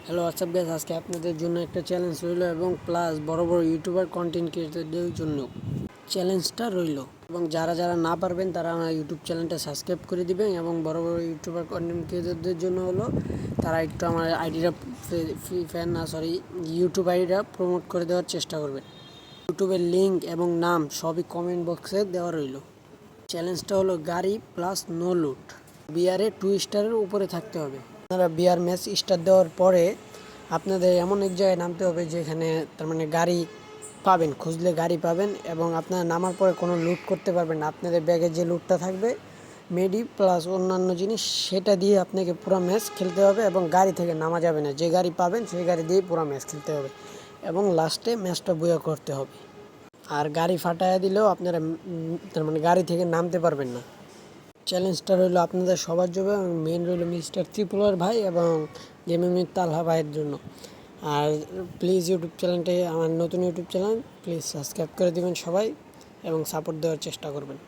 Hello WhatsApp guys, আজকে আপনাদের জন্য একটা চ্যালেঞ্জ রইলো এবং প্লাস বড় বড় ইউটিউবার কন্টেন্ট ক্রিয়েটরদের জন্য চ্যালেঞ্জটা রইলো। এবং যারা যারা না পারবেন তারা আমার ইউটিউব চ্যানেলটা সাবস্ক্রাইব করে দিবেন। এবং বড় বড় ইউটিউবার কন্টেন্ট ক্রিয়েটরদের জন্য হলো তারা একটু আমার আইডিটা ইউটিউব আইডিটা প্রমোট করে দেওয়ার চেষ্টা করবেন। ইউটিউবের লিঙ্ক এবং নাম সবই কমেন্ট বক্সে দেওয়া রইলো। চ্যালেঞ্জটা হলো গাড়ি প্লাস নো লুট, বিয়ারে 2 স্টারের উপরে থাকতে হবে। আপনারা বিয়ার ম্যাচ স্টার দেওয়ার পরে আপনাদের এমন এক জায়গায় নামতে হবে যেখানে তার মানে গাড়ি পাবেন, খুঁজলে গাড়ি পাবেন এবং আপনারা নামার পরে কোনো লুট করতে পারবেন না। আপনাদের ব্যাগে যে লুটটা থাকবে মেডি প্লাস অন্যান্য জিনিস সেটা দিয়ে আপনাকে পুরো ম্যাচ খেলতে হবে এবং গাড়ি থেকে নামা যাবে না। যে গাড়ি পাবেন সেই গাড়ি দিয়ে পুরো ম্যাচ খেলতে হবে এবং লাস্টে ম্যাচটা বইয়া করতে হবে। আর গাড়ি ফাটাইয়া দিলেও আপনারা তার মানে গাড়ি থেকে নামতে পারবেন না। চ্যালেঞ্জটা রইলো আপনাদের সবার জন্য এবং মেন রইলো মিস্টার ত্রিপুলার ভাই এবং গেমিং উইথ তালহা ভাইয়ের জন্য। আর প্লিজ ইউটিউব চ্যানেলটি আমার নতুন ইউটিউব চ্যানেল, প্লিজ সাবস্ক্রাইব করে দিবেন সবাই এবং সাপোর্ট দেওয়ার চেষ্টা করবেন।